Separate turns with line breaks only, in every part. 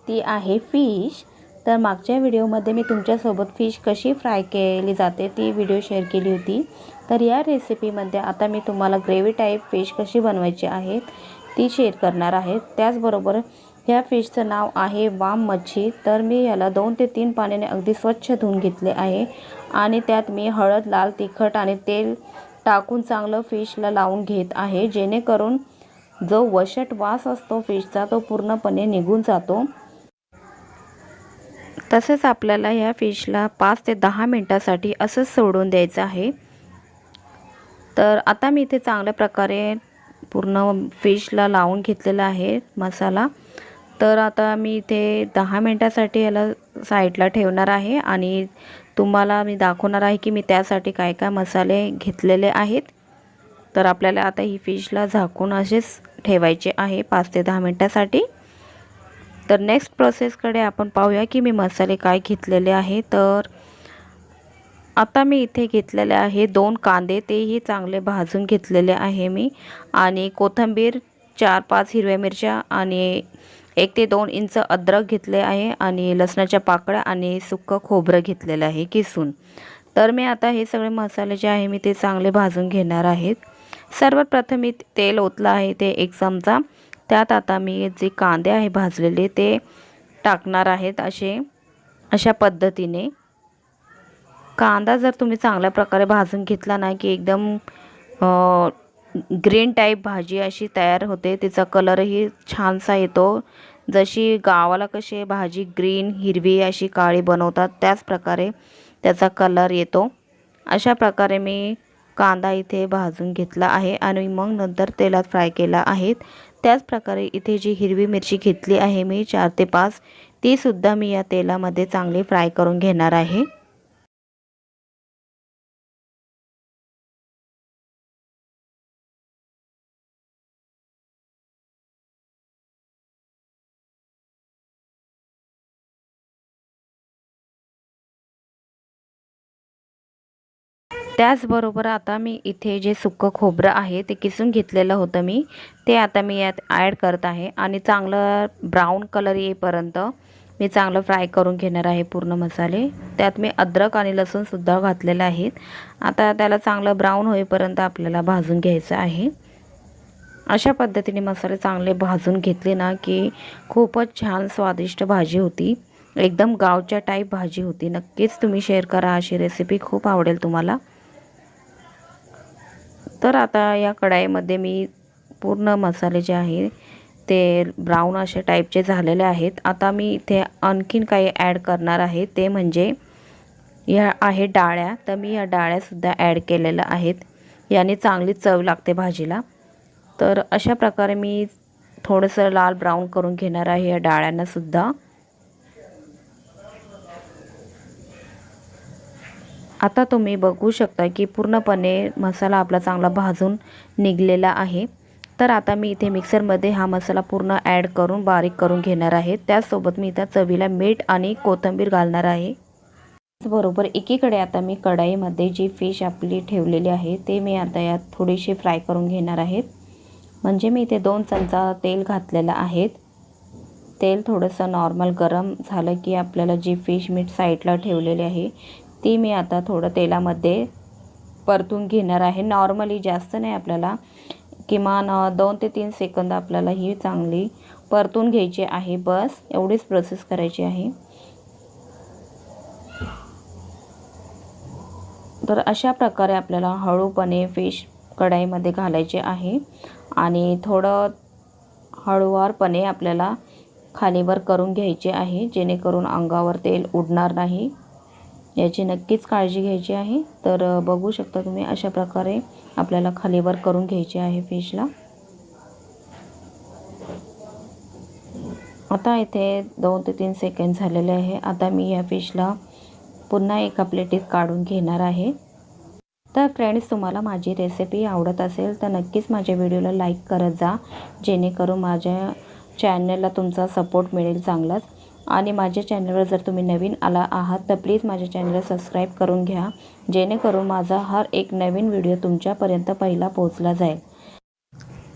ती आहे फिश। तर मागच्या व्हिडिओमध्ये मी तुमच्यासोबत फिश कशी फ्राय केली जाते ती व्हिडिओ शेअर केली होती। तर या रेसिपीमध्ये आता मी तुम्हाला ग्रेव्ही टाईप फिश कशी बनवायची आहे ती शेअर करणार आहे। त्याचबरोबर या फिशचं नाव आहे वाम मच्छी। तर मी याला 2 ते 3 पाण्याने अगदी स्वच्छ धुवून घेतले आहे आणि त्यात मी हळद, लाल तिखट आणि तेल टाकून चांगलं फिशला लावून घेत आहे, जेणेकरून जो वशट वास असतो फिशचा तो पूर्णपणे निघून जातो। तसेच आपल्याला या फिशला 5 ते 10 मिनिटांसाठी असंच सोडून द्यायचं आहे। तर आता मी इथे चांगल्या प्रकारे पूर्ण फिशला लावून घेतलेला आहे मसाला। तर आता मी इथे 10 मिनिटांसाठी याला साईडला ठेवणार आहे आणि तुम्हाला मी दाखवणार आहे की मी त्यासाठी काय काय मसाले घेतलेले आहेत। तर आपल्याला आता ही फिशला झाकून असेच ठेवायचे आहे 5 ते 10 मिनिटांसाठी। तर नेक्स्ट प्रोसेसकडे आपण पाहूया की मी मसाले काय घेतलेले आहे। तर आता मी इथे घेतलेले आहे 2 कांदे, तेही चांगले भाजून घेतलेले आहे मी, आणि कोथिंबीर, 4-5 हिरव्या मिरच्या आणि 1 ते 2 इंच अद्रक घेतले आहे आणि लसणाच्या पाकळ्या आणि सुक्क खोबरं घेतलेलं आहे किसून। तर मी आता हे सगळे मसाले जे आहे मी ते चांगले भाजून घेणार आहेत। सर्वात प्रथम मी तेल ओतलं आहे ते 1 चमचा। त्यात आता मी जे कांदे आहे भाजलेले ते टाकणार आहेत अशा पद्धतीने। कांदा जर तुम्ही चांगल्या प्रकारे भाजून घेतला ना की एकदम ग्रीन टाईप भाजी अशी तयार होते, तिचा कलरही छानसा येतो। जशी गावाला कशी भाजी ग्रीन, हिरवी अशी काळी बनवतात त्याच प्रकारे त्याचा कलर येतो। अशा प्रकारे मी कांदा इथे भाजून घेतला आहे आणि मग नंतर तेलात फ्राय केला आहे। त्याच प्रकारे इथे जी हिरवी मिरची घेतली आहे मी 4 ते 5, ती सुद्धा मी या तेलामध्ये चांगली फ्राय करून घेणार आहे। त्याचबरोबर आता मी इथे जे सुक्कं खोबरं आहे ते किसून घेतलेलं होतं मी, ते आता मी यात ॲड करत आहे आणि चांगलं ब्राऊन कलर येईपर्यंत मी चांगलं फ्राय करून घेणार आहे पूर्ण मसाले। त्यात मी अद्रक आणि लसूणसुद्धा घातलेलं आहे। आता त्याला चांगलं ब्राऊन होईपर्यंत आपल्याला भाजून घ्यायचं आहे। अशा पद्धतीने मसाले चांगले भाजून घेतले ना की खूपच छान स्वादिष्ट भाजी होती, एकदम गावच्या टाईप भाजी होती। नक्कीच तुम्ही शेअर करा, अशी रेसिपी खूप आवडेल तुम्हाला। तर आता या कढाईमध्ये मी पूर्ण मसाले जे आहे ते ब्राऊन अशा टाईपचे झालेले आहेत। आता मी इथे आणखीन काही ॲड करणार आहे, ते म्हणजे या आहे डाळ्या। तर मी या डाळ्यासुद्धा ॲड केलेल्या आहेत, याने चांगली चव लागते भाजीला। तर अशा प्रकारे मी थोडंसं लाल ब्राऊन करून घेणार आहे या डाळ्यांना सुद्धा। आता तुम्ही बघू शकता की पूर्णपणे मसाला आपला चांगला भाजून निघलेला आहे। तर आता मी इथे मिक्सरमध्ये हा मसाला पूर्ण ॲड करून बारीक करून घेणार आहे। त्याचसोबत मी इथं चवीला मीठ आणि कोथिंबीर घालणार आहे। त्याचबरोबर एकीकडे आता मी कढईमध्ये जी फिश आपली ठेवलेली आहे ते मी आता यात थोडीशी फ्राय करून घेणार आहे। म्हणजे मी इथे 2 चमचा तेल घातलेलं आहे। तेल थोडंसं नॉर्मल गरम झालं की आपल्याला जी फिश मी साईडला ठेवलेली आहे ती मी आता थोडं तेलामध्ये परतून घेणार आहे। नॉर्मली जास्त नाही, आपल्याला किमान 2 ते 3 सेकंद आपल्याला ही चांगली परतून घ्यायची आहे, बस एवढीच प्रोसेस करायची आहे। तर अशा प्रकारे आपल्याला हळूपणे फिश कढईमध्ये घालायचे आहे आणि थोडं हळूवारपणे आपल्याला खालीवर करून घ्यायचे आहे, जेणेकरून अंगावर तेल उडणार नाही, याची नक्कीच काळजी घ्यायची आहे। तर बघू शकता तुम्ही अशा प्रकारे आपल्याला खालीवर करून घ्यायचे आहे फिशला। आता इथे 2 ते 3 सेकंद झालेले आहे। आता मी या फिशला पुन्हा एका प्लेटीत काढून घेणार आहे। तर फ्रेंड्स, तुम्हाला माझी रेसिपी आवडत असेल तर नक्कीच माझ्या व्हिडिओला लाईक करत जा, जेणेकरून माझ्या चॅनलला तुमचा सपोर्ट मिळेल चांगलाच। आणि माझ्या चॅनलवर जर तुम्ही नवीन आला आहात तर प्लीज माझ्या चॅनलला सबस्क्राईब करून घ्या, जेणेकरून माझा हर एक नवीन व्हिडिओ तुमच्यापर्यंत पहिला पोहोचला जाईल।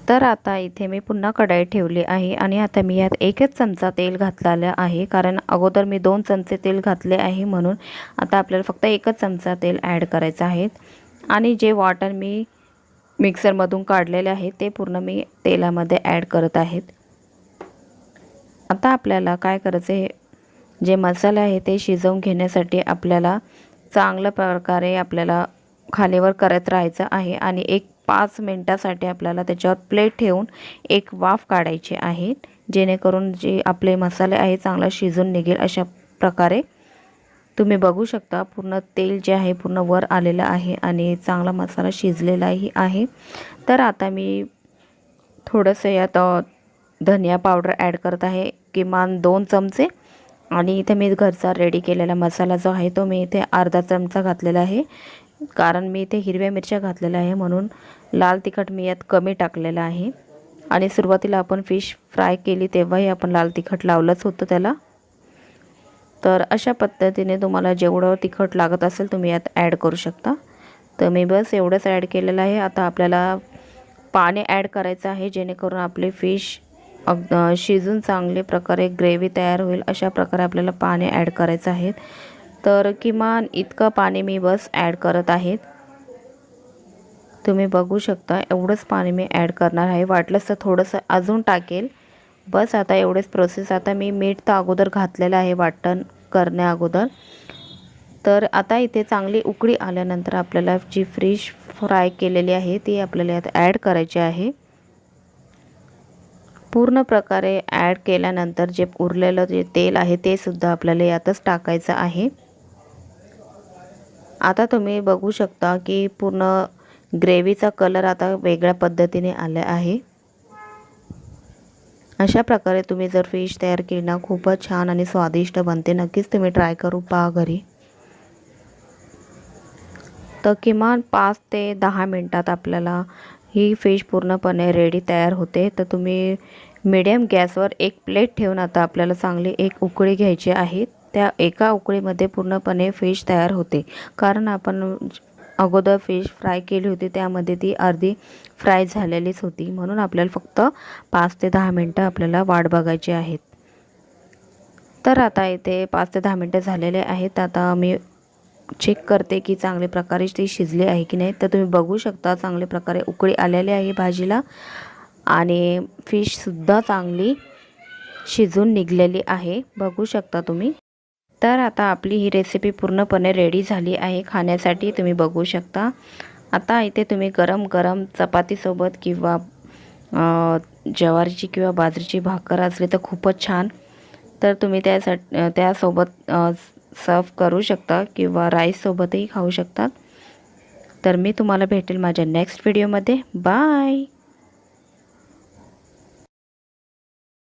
तर आता इथे मी पुन्हा कढई ठेवली आहे आणि आता मी यात एकच चमचा तेल घातलेलं आहे, कारण अगोदर मी 2 चमचे तेल घातले आहे, म्हणून आता आपल्याला फक्त एकच चमचा तेल ॲड करायचं आहे. आणि जे वाटण मी मिक्सरमधून काढलेले आहे ते पूर्ण मी तेलामध्ये ॲड करत आहेत. आता आपल्याला काय करायचं आहे, जे मसाले आहे ते शिजवून घेण्यासाठी आपल्याला चांगल्या प्रकारे आपल्याला खालीवर करत राहायचं आहे आणि 5 मिनिटासाठी आपल्याला त्याच्यावर प्लेट ठेवून एक वाफ काढायची आहे, जेणेकरून जे आपले मसाले आहे चांगला शिजून निघेल. अशा प्रकारे तुम्ही बघू शकता पूर्ण तेल जे आहे पूर्ण वर आलेलं आहे आणि चांगला मसाला शिजलेलाही आहे. तर आता मी थोडंसं यात धनिया पावडर ॲड करत आहे, किमान 2 चमचे. आणि इथे मी घरचा रेडी केलेला मसाला जो आहे तो मी इथे अर्धा चमचा घातलेला आहे, कारण मी इथे हिरव्या मिरच्या घातलेल्या आहे, म्हणून लाल तिखट मी यात कमी टाकलेलं आहे. आणि सुरुवातीला आपण फिश फ्राय केली तेव्हाही आपण लाल तिखट लावलंच होतं त्याला. तर अशा पद्धतीने तुम्हाला जेवढं तिखट लागत असेल तुम्ही यात ॲड करू शकता. तर मी बस एवढंच ॲड केलेलं आहे. आता आपल्याला पाणी ॲड करायचं आहे, जेणेकरून आपले फिश शिजून चांगले प्रकारे ग्रेव्ही तयार होईल. अशा प्रकारे आपल्याला पाणी ॲड करायचं आहे. तर किमान इतकं पाणी मी बस ॲड करत आहे. तुम्ही बघू शकता एवढंच पाणी मी ॲड करणार आहे. वाटलंच तर थोडंसं अजून टाकेल. बस आता एवढेच प्रोसेस. आता मी मीठ तर अगोदर घातलेलं आहे वाटण करण्या अगोदर. तर आता इथे चांगली उकळी आल्यानंतर आपल्याला जी फिश फ्राय केलेली आहे ती आपल्याला यात ॲड करायची आहे. पूर्ण प्रकारे ॲड केल्यानंतर जे उरलेलं जे तेल आहे ते सुद्धा आपल्याला यातच टाकायचं आहे. आता तुम्ही बघू शकता की पूर्ण ग्रेव्हीचा कलर आता वेगळ्या पद्धतीने आला आहे. अशा प्रकारे तुम्ही जर फिश तयार केली ना खूपच छान आणि स्वादिष्ट बनते. नक्कीच तुम्ही ट्राय करू पहा घरी. तर किमान 5 ते 10 मिनिटात आपल्याला ही फिश पूर्णपणे रेडी तयार होते. तर तुम्ही मीडियम गॅसवर एक प्लेट ठेवून आता आपल्याला चांगली एक उकळी घ्यायची आहे. त्या एका उकळीमध्ये पूर्णपणे फिश तयार होते, कारण आपण अगोदर फिश फ्राय केली होती त्यामध्ये ती अर्धी फ्राय झालेलीच होती, म्हणून आपल्याला फक्त 5 ते 10 मिनटं आपल्याला वाट बघायची आहेत. तर आता इथे 5 ते 10 मिनटं झालेले आहेत. आता मी चेक करते की चांगल्या प्रकारे ती शिजली आहे की नाही. तर तुम्ही बघू शकता चांगल्या प्रकारे उकळी आलेली आहे भाजीला आणि फिशसुद्धा चांगली शिजून निघलेली आहे, बघू शकता तुम्ही. तर आता आपली ही रेसिपी पूर्णपणे रेडी झाली आहे खाण्यासाठी, तुम्ही बघू शकता. आता इथे तुम्ही गरम गरम चपातीसोबत किंवा ज्वारीची किंवा बाजरीची भाकर असली तर खूपच छान. तर तुम्ही त्यासोबत सर्व करू शकता किंवा राईससोबतही खाऊ शकतात. तर मी तुम्हाला भेटेल माझ्या नेक्स्ट व्हिडिओमध्ये. बाय.